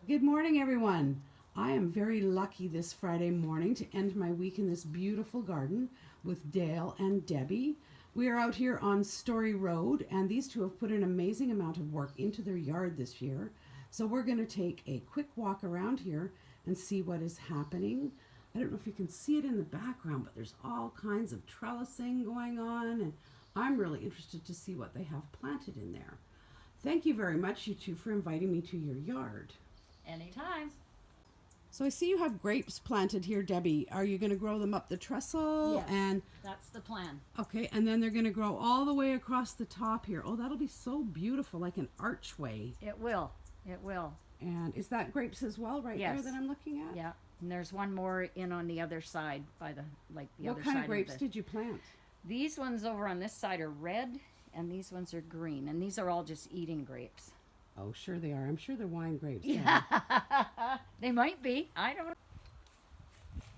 Good morning, everyone. I am very lucky this Friday morning to end my week in this beautiful garden with Dale and Debbie. We are out here on Story Road, and these two have put an amazing amount of work into their yard this year. So we're going to take a quick walk around here and see what is happening. I don't know if you can see it in the background, but there's all kinds of trellising going on, and I'm really interested to see what they have planted in there. Thank you very much, you two, for inviting me to your yard. Anytime. So I see you have grapes planted here, Debbie. Are you going to grow them up the trestle? Yes, and that's the plan. okay, and then they're going to grow all the way across the top here. Oh, that'll be so beautiful, like an archway. It will. It will. And is that grapes as well, right Yes. there that I'm looking at? Yeah. And there's one more in on the other side by the other side. What kind of grapes did you plant? These ones over on this side are red, and these ones are green, and these are all just eating grapes. Oh, sure they are. I'm sure they're wine grapes. Yeah. They might be. I don't know.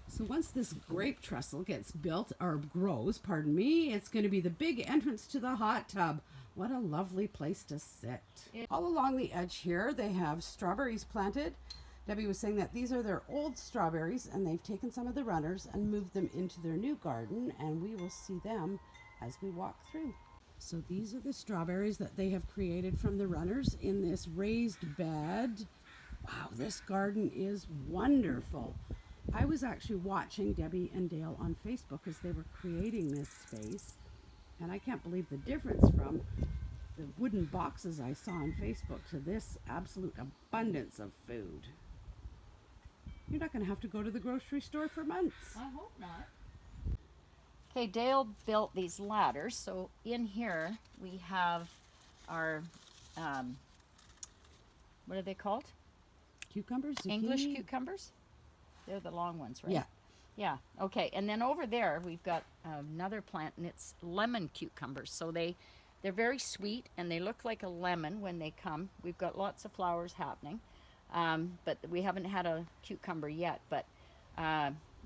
So once this grape trestle gets built, or grows, pardon me, it's going to be the big entrance to the hot tub. What a lovely place to sit. All along the edge here, they have strawberries planted. Debbie was saying that these are their old strawberries, and they've taken some of the runners and moved them into their new garden, and we will see them as we walk through. So these are the strawberries that they have created from the runners in this raised bed. Wow, this garden is wonderful. I was actually watching Debbie and Dale on Facebook as they were creating this space, and I can't believe the difference from the wooden boxes I saw on Facebook to this absolute abundance of food. You're not going to have to go to the grocery store for months. I hope not. Okay, Dale built these ladders. So in here we have our, what are they called? Cucumbers? Zucchini? English cucumbers? They're the long ones, right? Yeah. Yeah, okay. And then over there we've got another plant, and it's lemon cucumbers. So they're very sweet, and they look like a lemon when they come. We've got lots of flowers happening, but we haven't had a cucumber yet. But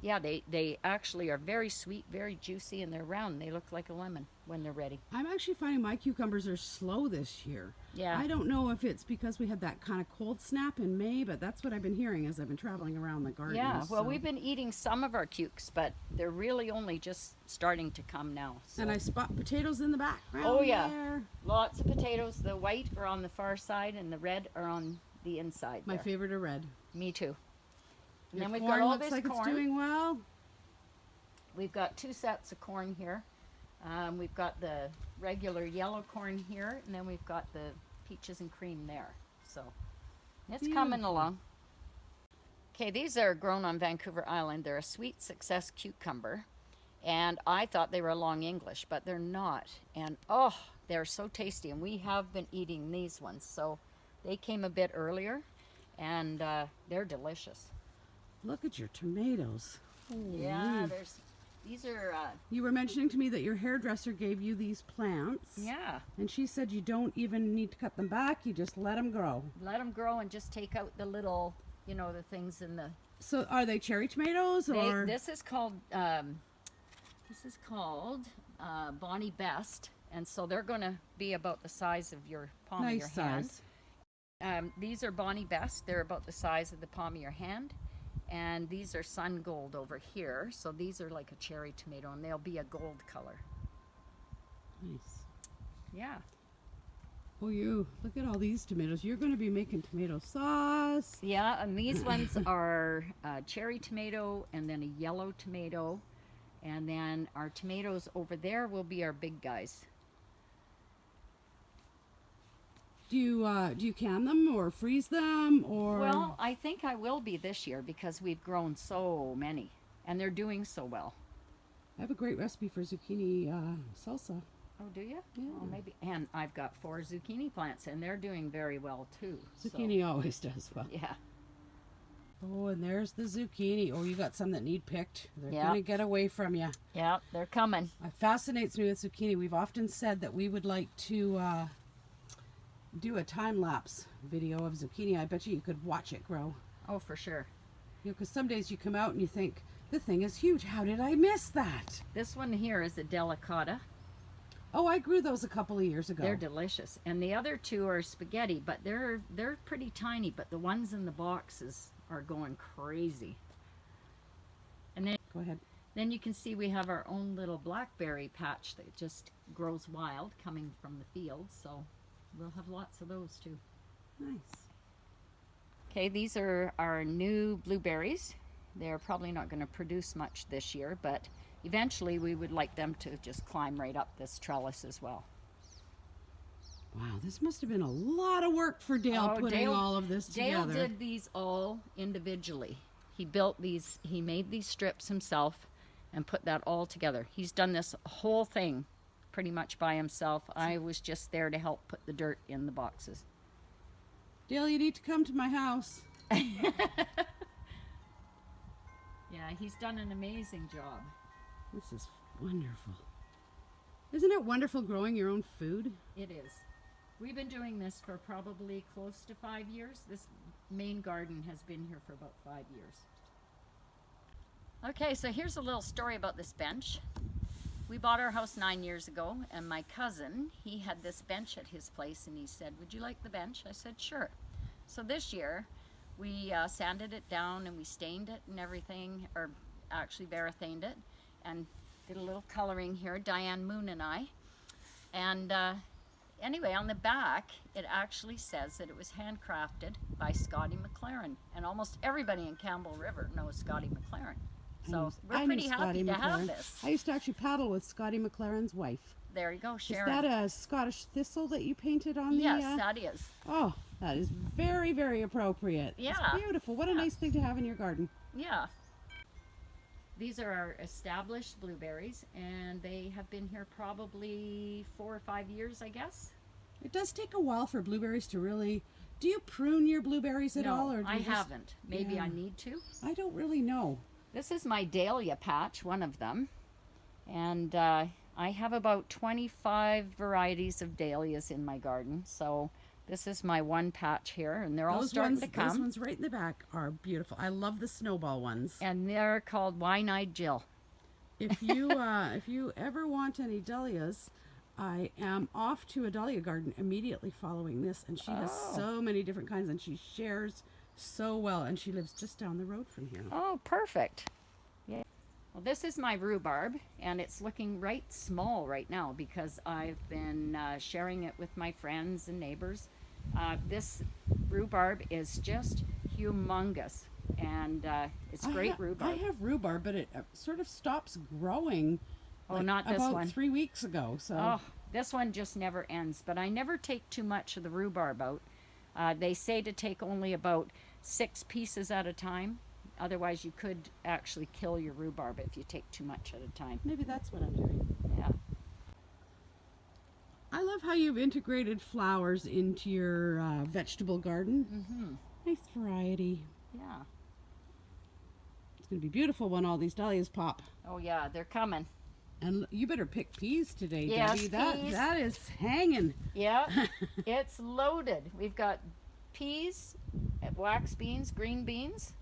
yeah, they actually are very sweet, very juicy, and they're round. They look like a lemon when they're ready. I'm actually finding my cucumbers are slow this year. Yeah. I don't know if it's because we had that kind of cold snap in May, but that's what I've been hearing as I've been traveling around the garden. Yeah, well, so. we've been eating some of our cukes, but they're really only just starting to come now. So. And I spot potatoes in the background. Oh, yeah. There. Lots of potatoes. The white are on the far side, and the red are on the inside. My there. favorite are red. Me too. And Your then we've corn got all looks this like corn. it's doing well. We've got two sets of corn here. We've got the regular yellow corn here, and then we've got the peaches and cream there. So it's coming Beautiful. along. Okay, these are grown on Vancouver Island. They're a sweet success cucumber, and I thought they were long English, but they're not. And oh, they're so tasty, and we have been eating these ones. So they came a bit earlier, and they're delicious. Look at your tomatoes. Yeah, these are You were mentioning to me that your hairdresser gave you these plants. yeah. And she said you don't even need to cut them back. You just let them grow. Let them grow and just take out the little, the things in the. So are they cherry tomatoes or? This is called Bonnie Best, and so they're going to be about the size of your palm of your hand. Size. These are Bonnie Best. They're about the size of the palm of your hand. And these are Sun Gold over here. So these are like a cherry tomato, and they'll be a gold color. Nice. Yeah. Oh, you look at all these tomatoes. You're going to be making tomato sauce. Yeah, and these ones are cherry tomato and then a yellow tomato. And then our tomatoes over there will be our big guys. Do you can them or freeze them or? Well, I think I will be this year because we've grown so many and they're doing so well. I have a great recipe for zucchini salsa. Oh, do you? Yeah. Oh, maybe. And I've got 4 zucchini plants and they're doing very well too. Zucchini always does well. Yeah. Oh, and there's the zucchini. Oh, you got some that need picked. They're Yeah. going to get away from you. Yeah, they're coming. It fascinates me with zucchini. We've often said that we would like to do a time-lapse video of zucchini. I bet you could watch it grow. Oh, for sure. Because some days you come out and you think, the thing is huge. How did I miss that? This one here is a delicata. Oh, I grew those a couple of years ago. They're delicious. And the other two are spaghetti, but they're pretty tiny, but the ones in the boxes are going crazy. And then Go ahead. Then you can see we have our own little blackberry patch that just grows wild coming from the field, so we'll have lots of those too. Nice. Okay, these are our new blueberries. They're probably not going to produce much this year, but eventually we would like them to just climb right up this trellis as well. Wow, this must have been a lot of work for Dale putting all of this Dale together. did these all individually. He built these, he made these strips himself and put that all together. He's done this whole thing pretty much by himself. I was just there to help put the dirt in the boxes. Dale, you need to come to my house. Yeah, he's done an amazing job. This is wonderful. Isn't it wonderful growing your own food? It is. We've been doing this for probably close to 5 years. This main garden has been here for about 5 years. Okay, so here's a little story about this bench. We bought our house 9 years ago, and my cousin, he had this bench at his place, and he said, "Would you like the bench?" I said, "Sure." So this year, we sanded it down, and we stained it and everything, or actually varathaned it, and did a little coloring here, Diane Moon and I. And anyway, on the back, it actually says that it was handcrafted by Scotty McLaren, and almost everybody in Campbell River knows Scotty McLaren. So we're pretty happy to have this. I used to actually paddle with Scotty McLaren's wife. There you go, Sharon. Is that a Scottish thistle that you painted on the... Yes, that is. Oh, that is very, very appropriate. Yeah. It's beautiful. What a nice thing to have in your garden. Yeah. These are our established blueberries, and they have been here probably 4 or 5 years, I guess. It does take a while for blueberries to really... Do you prune your blueberries at all? Or do I you just... haven't. Maybe I need to. I don't really know. This is my Dahlia Patch, one of them. And I have about 25 varieties of dahlias in my garden. So this is my one patch here, and they're all starting to come. Those ones right in the back are beautiful. I love the snowball ones. And they're called Wine-Eyed Jill. If you ever want any dahlias, I am off to a dahlia garden immediately following this, and she has so many different kinds, and she shares so well, and she lives just down the road from here. Oh, perfect. Yeah. Well, this is my rhubarb, and it's looking right small right now because I've been sharing it with my friends and neighbors. This rhubarb is just humongous, and it's great rhubarb. I have rhubarb, but it sort of stops growing. Oh, not this about one. 3 weeks ago. So. Oh, this one just never ends. But I never take too much of the rhubarb out. They say to take only about 6 pieces at a time. Otherwise, you could actually kill your rhubarb if you take too much at a time. Maybe that's what I'm doing. Yeah. I love how you've integrated flowers into your vegetable garden. Mm-hmm. Nice variety. Yeah. It's going to be beautiful when all these dahlias pop. Oh, yeah, they're coming. And you better pick peas today, Yes, Debbie. peas. That is hanging. Yeah, it's loaded. We've got peas, wax beans, green beans.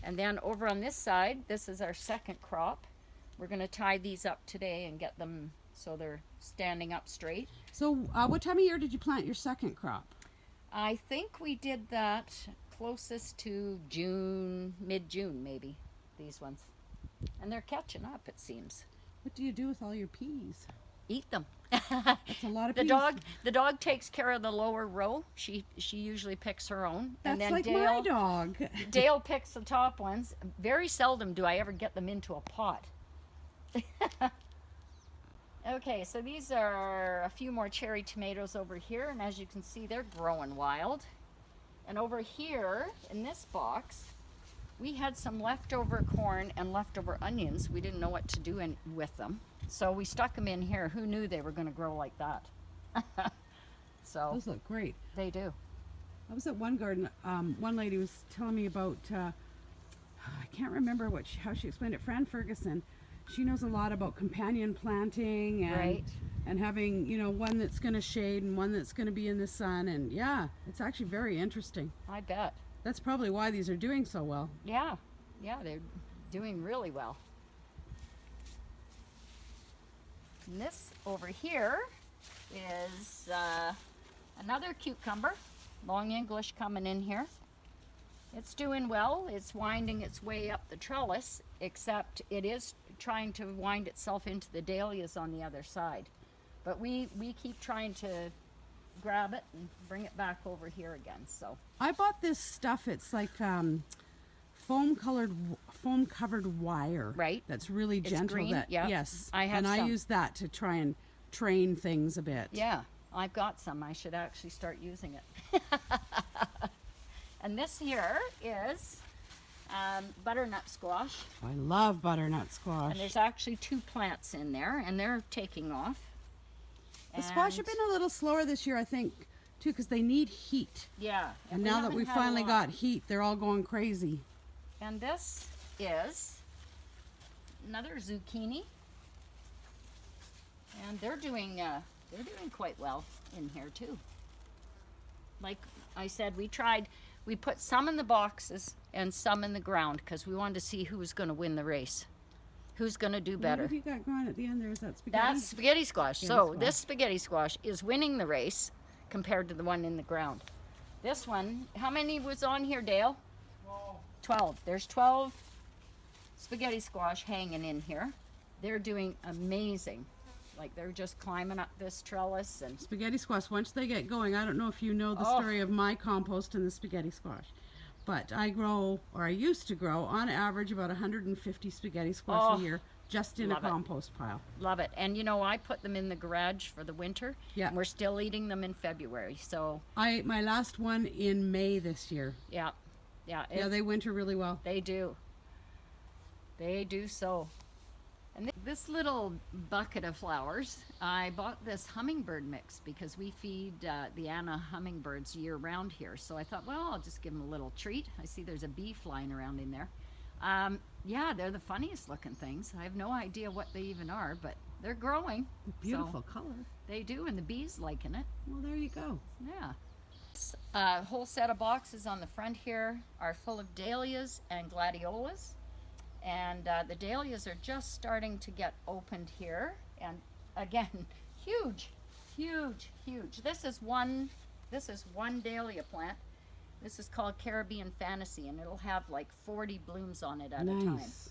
And then over on this side, this is our second crop. We're going to tie these up today and get them so they're standing up straight. So what time of year did you plant your second crop? I think we did that closest to June, mid-June maybe, these ones. And they're catching up, it seems. What do you do with all your peas? Eat them. That's a lot of peas. The dog takes care of the lower row. She usually picks her own. That's and then like my dog. Dale picks the top ones. Very seldom do I ever get them into a pot. Okay, so these are a few more cherry tomatoes over here, and as you can see, they're growing wild. And over here in this box, we had some leftover corn and leftover onions. We didn't know what to do with them, so we stuck them in here. Who knew they were going to grow like that? So Those look great. they do. I was at one garden. One lady was telling me about, I can't remember how she explained it, Fran Ferguson. She knows a lot about companion planting and, Right. and having, one that's going to shade and one that's going to be in the sun. And yeah, it's actually very interesting. I bet. That's probably why these are doing so well. Yeah, they're doing really well. And this over here is another cucumber, long English, coming in here. It's doing well. It's winding its way up the trellis, except it is trying to wind itself into the dahlias on the other side. But we keep trying to grab it and bring it back over here again. So I bought this stuff. It's like foam covered wire. Right. That's really It's gentle. green, That yeah. yes. I have and I some. use that to try and train things a bit. yeah, I've got some. I should actually start using it. And this here is butternut squash. I love butternut squash. And there's actually 2 plants in there, and they're taking off. The squash have been a little slower this year, I think, too, because they need heat. Yeah. And we now that haven't we had a finally lot. got heat, they're all going crazy. And this is another zucchini. And they're doing quite well in here too. Like I said, we put some in the boxes and some in the ground because we wanted to see who was going to win the race. Who's going to do better? What have you got going at the end there? Is that spaghetti? That's spaghetti squash. Spaghetti So squash. this spaghetti squash is winning the race compared to the one in the ground. This one, how many was on here, Dale? 12. There's 12 spaghetti squash hanging in here. They're doing amazing. Like they're just climbing up this trellis and Spaghetti squash, once they get going, I don't know if you know the Oh. story of my compost and the spaghetti squash, but I used to grow, on average, about 150 spaghetti squash Oh, a year, just in a love it. compost pile. love it. And you know, I put them in the garage for the winter. Yeah. And we're still eating them in February. So I ate my last one in May this year. yeah. Yeah. Yeah, they winter really well. They do. They do so. And this little bucket of flowers, I bought this hummingbird mix because we feed the Anna hummingbirds year round here. So I thought, well, I'll just give them a little treat. I see there's a bee flying around in there. Yeah, they're the funniest looking things. I have no idea what they even are, but they're growing. Beautiful So color. they do, and the bees liking it. Well, there you go. Yeah. A whole set of boxes on the front here are full of dahlias and gladiolas. And the dahlias are just starting to get opened here. And again, huge, huge, huge. This is one dahlia plant. This is called Caribbean Fantasy, and it'll have like 40 blooms on it at a time. Nice.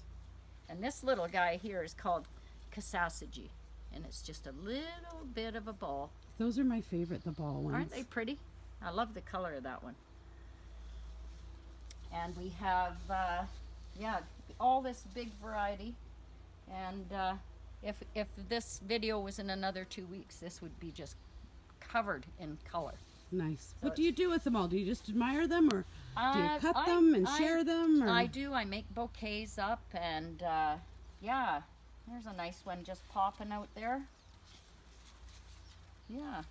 And this little guy here is called Cassassagi, and it's just a little bit of a ball. Those are my favorite, the ball ones. Aren't they pretty? I love the color of that one. And we have, yeah, all this big variety. And if this video was in another 2 weeks, this would be just covered in color. Nice. So What do you do with them all? Do you just admire them, or do you cut I- them and I- share them? Or? I do. I make bouquets up, and yeah, there's a nice one just popping out there. Yeah.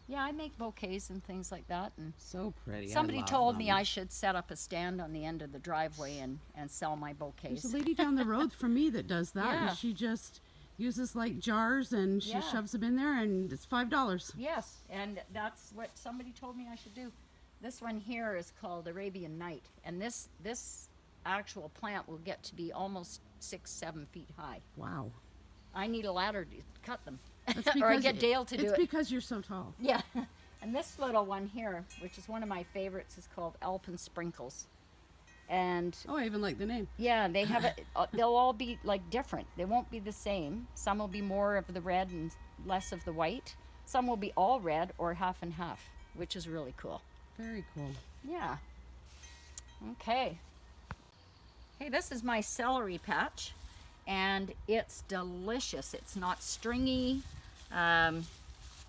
Yeah, I make bouquets and things like that. And So pretty. somebody I love told me them. I should set up a stand on the end of the driveway and sell my bouquets. There's a lady down the road from me that does that, Yeah. and she just uses like jars and she Yeah. shoves them in there, and it's $5. Yes, and that's what somebody told me I should do. This one here is called Arabian Night, and this actual plant will get to be almost 6-7 feet high. Wow. I need a ladder to cut them, That's or I because get Dale to do it's it. because you're so tall. Yeah, and this little one here, which is one of my favorites, is called Alpen Sprinkles. And Oh, I even like the name. yeah, they have it. They'll all be like different. They won't be the same. Some will be more of the red and less of the white. Some will be all red or half and half, which is really cool. Very cool. Yeah. Okay. Hey, this is my celery patch, and it's delicious. It's not stringy.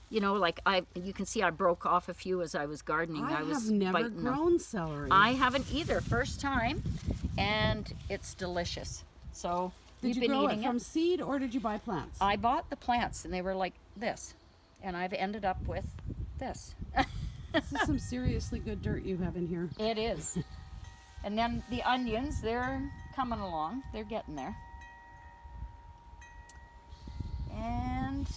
You know, like you can see I broke off a few as I was gardening. I was have never biting them. grown celery. I haven't either. First time, and it's delicious. So Did we've you been grow eating it from seed, or did you buy plants? I bought the plants, and they were like this, and I've ended up with this. This is some seriously good dirt you have in here. It is. And then the onions, they're coming along. They're getting there. And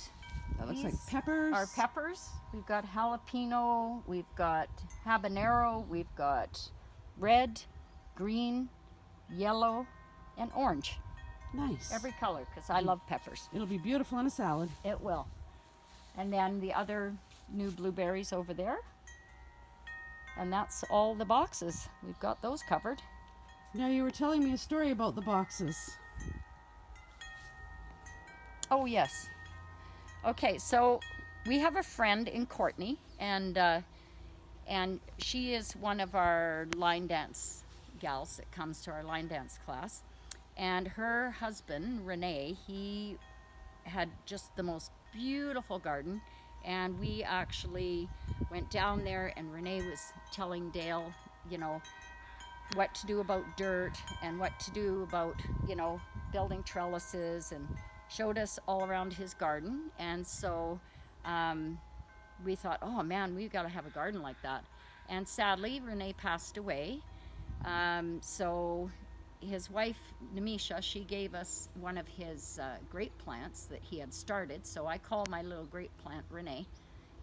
That looks like these peppers. are peppers. We've got jalapeno, we've got habanero, we've got red, green, yellow, and orange. Nice. Every color, because I love peppers. It'll be beautiful in a salad. It will. And then the other new blueberries over there. And that's all the boxes. We've got those covered. Now, you were telling me a story about the boxes. Oh, yes. Okay, so we have a friend in Courtney, and she is one of our line dance gals that comes to our line dance class. And her husband, Renee, he had just the most beautiful garden. And we actually went down there, and Renee was telling Dale, you know, what to do about dirt and what to do about, you know, building trellises, and showed us all around his garden. And so we thought, oh man, we've got to have a garden like that. And sadly, Renee passed away. So his wife, Namisha, she gave us one of his grape plants that he had started. So I call my little grape plant Renee.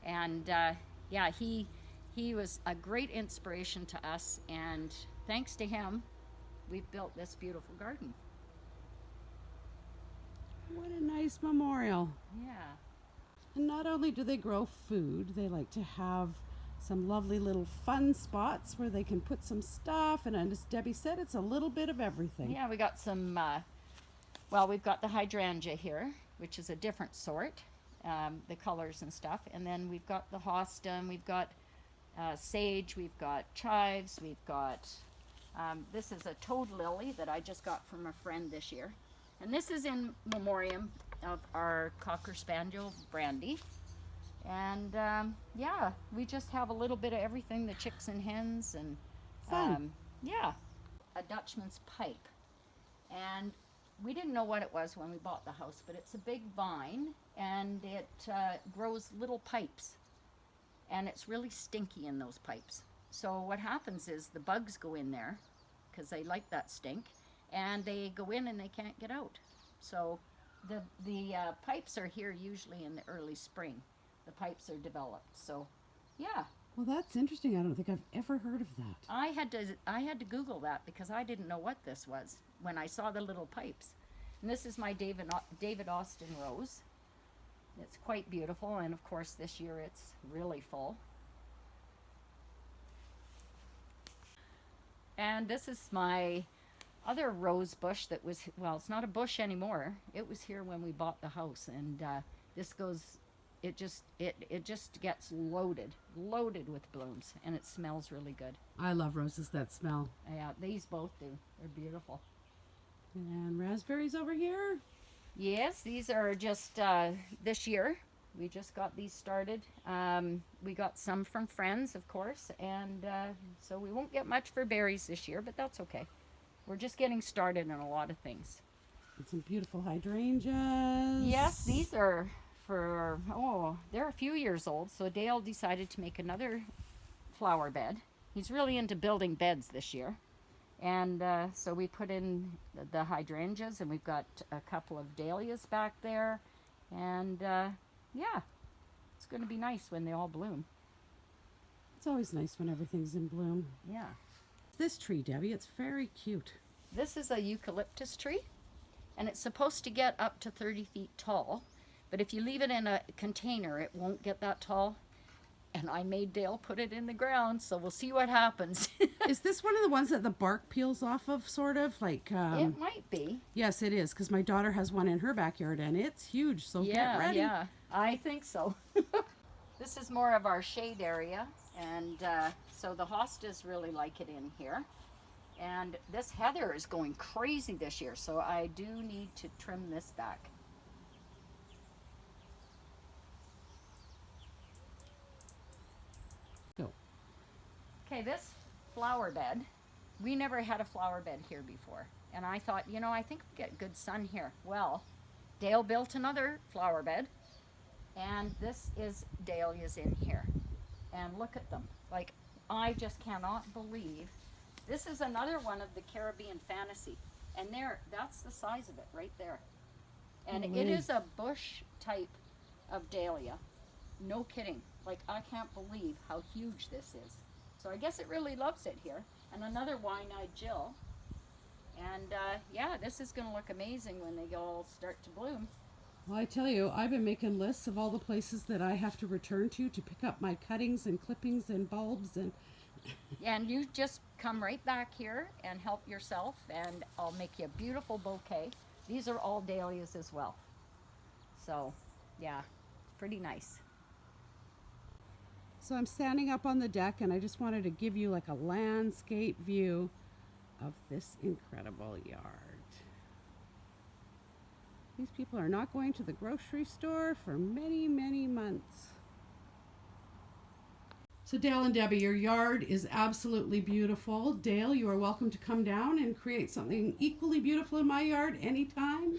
And yeah, he was a great inspiration to us. And thanks to him, we've built this beautiful garden. What a nice memorial. Yeah. And not only do they grow food, they like to have some lovely little fun spots where they can put some stuff. And as Debbie said, it's a little bit of everything. Yeah, we got some, well, we've got the hydrangea here, which is a different sort, the colors and stuff. And then we've got the hosta, we've got sage, we've got chives, we've got, this is a toad lily that I just got from a friend this year. And this is in memoriam of our Cocker Spaniel, Brandy. And yeah, we just have a little bit of everything, the chicks and hens, and Fun. yeah, a Dutchman's pipe. And we didn't know what it was when we bought the house, but it's a big vine, and it grows little pipes. And it's really stinky in those pipes. So what happens is the bugs go in there, because they like that stink, and they go in and they can't get out. So the pipes are here usually in the early spring. The pipes are developed. So yeah. Well, that's interesting. I don't think I've ever heard of that. I had to Google that because I didn't know what this was when I saw the little pipes. And this is my David Austin rose. It's quite beautiful, and of course this year it's really full. And this is my other rose bush that was, well, it's not a bush anymore. It was here when we bought the house, and this goes, it just gets loaded with blooms, and it smells really good. I love roses that smell. Yeah, these both do. They're beautiful. And raspberries over here. Yes, these are just this year. We just got these started. We got some from friends, of course, and so we won't get much for berries this year, but that's okay. We're just getting started in a lot of things. And some beautiful hydrangeas. Yes, these are for, oh, they're a few years old, so Dale decided to make another flower bed. He's really into building beds this year. And so we put in the hydrangeas, and we've got a couple of dahlias back there. And yeah, it's going to be nice when they all bloom. It's always nice when everything's in bloom. Yeah. This tree, Debbie, it's very cute. This is a eucalyptus tree, and it's supposed to get up to 30 feet tall. But if you leave it in a container, it won't get that tall. And I made Dale put it in the ground, so we'll see what happens. Is this one of the ones that the bark peels off of, sort of? Like, it might be. Yes, it is, because my daughter has one in her backyard, and it's huge, so get ready. Yeah, I think so. This is more of our shade area, and so the hostas really like it in here. And this heather is going crazy this year, so I do need to trim this back. Go. Okay, this flower bed, we never had a flower bed here before. And I thought, you know, I think we get good sun here. Well, Dale built another flower bed, and this is dahlias in here. And look at them. Like, I just cannot believe. This is another one of the Caribbean Fantasy. And there, that's the size of it right there. And it is a bush type of dahlia. No kidding. Like, I can't believe how huge this is. So I guess it really loves it here. And another wine-eyed Jill. And yeah, this is going to look amazing when they all start to bloom. Well, I tell you, I've been making lists of all the places that I have to return to pick up my cuttings and clippings and bulbs and And you just come right back here and help yourself, and I'll make you a beautiful bouquet. These are all dahlias as well. So, yeah, it's pretty nice. So I'm standing up on the deck and I just wanted to give you like a landscape view of this incredible yard. These people are not going to the grocery store for many, many months. So Dale and Debbie, your yard is absolutely beautiful. Dale, you are welcome to come down and create something equally beautiful in my yard anytime.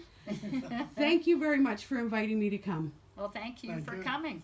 Thank you very much for inviting me to come. Well, thank you Thank for you. coming.